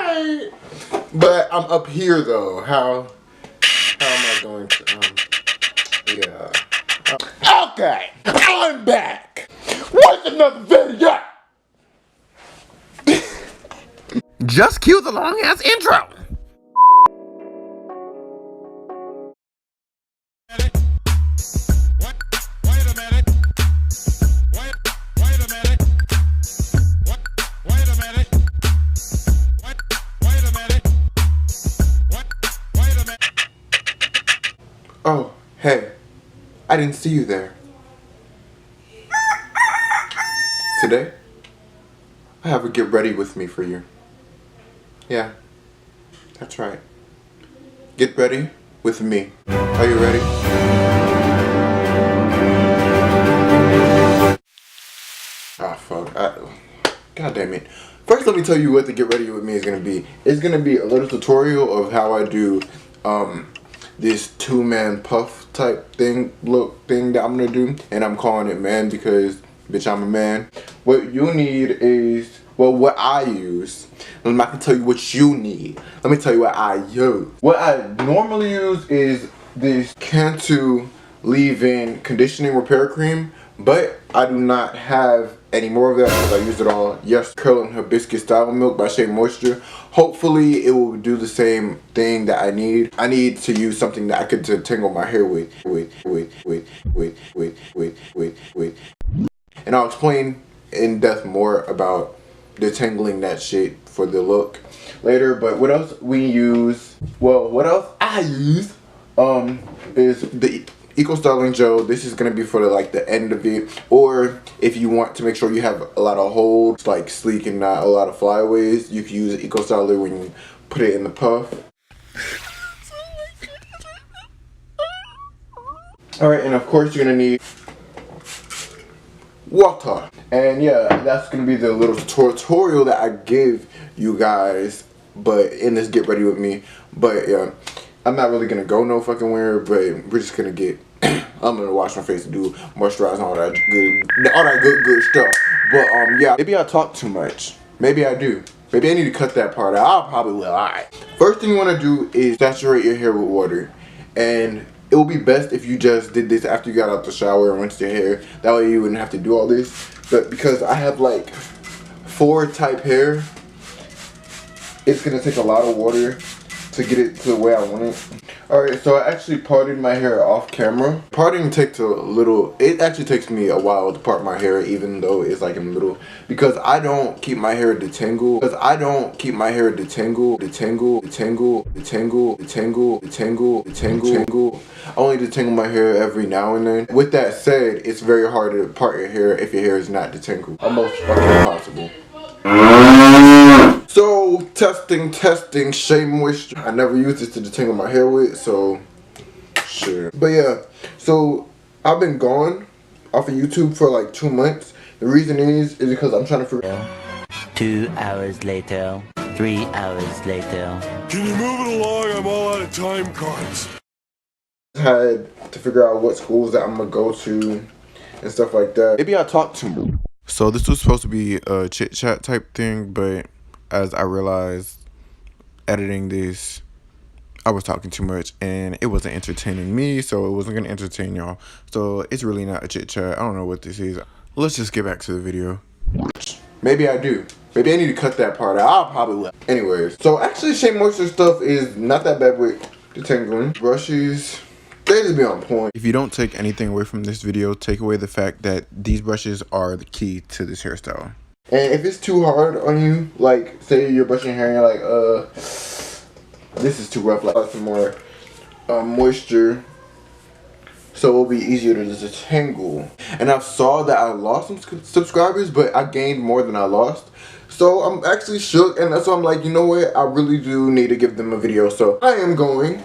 Alright. But I'm up here though. How am I going to, yeah. Okay, I'm back with another video. Just cue the long ass intro. Oh, hey, I didn't see you there. Today, I have a get ready with me for you. Yeah, that's right. Get ready with me. Are you ready? Ah, fuck. God damn it. First, let me tell you what the get ready with me is gonna be. It's gonna be a little tutorial of how I do, this two-man puff type thing that I'm gonna do, and I'm calling it man because bitch I'm a man. What you need is, well, what I use. I'm not gonna tell you what you need. Let me tell you what I use. What I normally use is this Cantu leave-in conditioning repair cream, but I do not have any more of that because I used it all yesterday. Curling Hibiscus Style Milk by Shea Moisture. Hopefully it will do the same thing that I need. I need to use something that I could detangle my hair with. And I'll explain in depth more about detangling that shit for the look later. But what else we use, well, what else I use is the Eco Styling Gel. This is gonna be for the end of it, or if you want to make sure you have a lot of holds, like sleek and not a lot of flyaways, you can use Eco Styler when you put it in the puff. Alright, and of course you're gonna need water. And yeah, that's gonna be the little tutorial that I give you guys, but in this get ready with me. But yeah, I'm not really gonna go no fucking where, but we're just gonna get I'm gonna wash my face and do moisturize and all that good stuff. But yeah, maybe I talk too much. Maybe I do. Maybe I need to cut that part out. I probably will. Alright. First thing you wanna do is saturate your hair with water. And it will be best if you just did this after you got out the shower and rinsed your hair. That way you wouldn't have to do all this. But because I have like 4 type hair, it's gonna take a lot of water to get it to the way I want it. Alright, so I actually parted my hair off camera. Parting takes it actually takes me a while to part my hair, even though it's like in the middle, because I don't keep my hair detangled. I only detangle my hair every now and then. With that said, it's very hard to part your hair if your hair is not detangled. Almost fucking impossible. So, testing, Shea Moisture. I never used this to detangle my hair with, so, sure. But yeah, so, I've been gone off of YouTube for like 2 months. The reason is because I'm trying to figure out. 2 hours later, 3 hours later. Can you move it along? I'm all out of time cards. Had to figure out what schools that I'm gonna go to and stuff like that. Maybe I talk too much. So this was supposed to be a chit chat type thing, but as I realized editing this, I was talking too much and it wasn't entertaining me, so it wasn't gonna entertain y'all. So it's really not a chit chat. I don't know what this is. Let's just get back to the video. Maybe I do. Maybe I need to cut that part out. I probably will. Anyways, so actually Shea Moisture stuff is not that bad with detangling. Brushes, they just be on point. If you don't take anything away from this video, take away the fact that these brushes are the key to this hairstyle. And if it's too hard on you, like say you're brushing your hair and you're like, this is too rough, like some more moisture, so it'll be easier to detangle. And I saw that I lost some subscribers, but I gained more than I lost. So I'm actually shook, and that's why I'm like, you know what, I really do need to give them a video. So I am going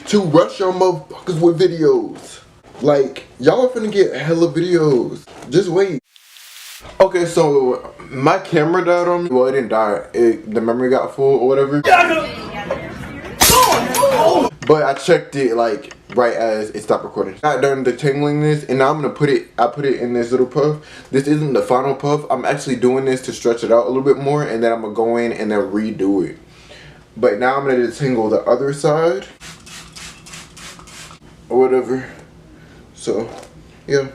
to rush your motherfuckers with videos. Like, y'all are finna get hella videos. Just wait. Okay, so my camera died on me. Well, it didn't die. The memory got full or whatever. But I checked it like right as it stopped recording. I got done detangling this, and now I'm gonna put it in this little puff. This isn't the final puff. I'm actually doing this to stretch it out a little bit more, and then I'm gonna go in and then redo it. But now I'm gonna detangle the other side or whatever. So yeah,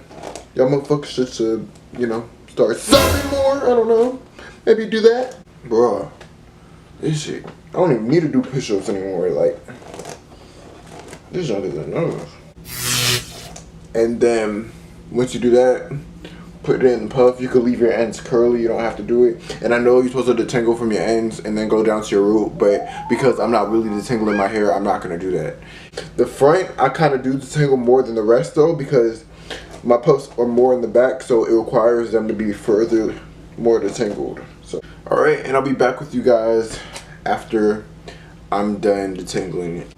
y'all motherfuckers should you know, start sucking more. I don't know, maybe do that, bruh. This shit, I don't even need to do push-ups anymore. Like, this junk is enough. And then once you do that, put it in the puff. You could leave your ends curly, you don't have to do it. And I know you're supposed to detangle from your ends and then go down to your root, but because I'm not really detangling my hair, I'm not gonna do that. The front, I kind of do detangle more than the rest though, because my puffs are more in the back, so it requires them to be further more detangled. So alright, and I'll be back with you guys after I'm done detangling it.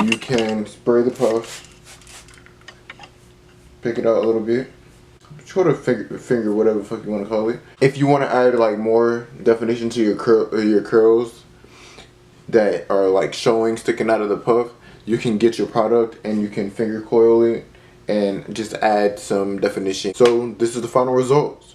You can spray the puff, pick it out a little bit, sort of finger, whatever the fuck you want to call it. If you want to add like more definition to your curls that are like showing, sticking out of the puff, you can get your product and you can finger coil it and just add some definition. So this is the final results.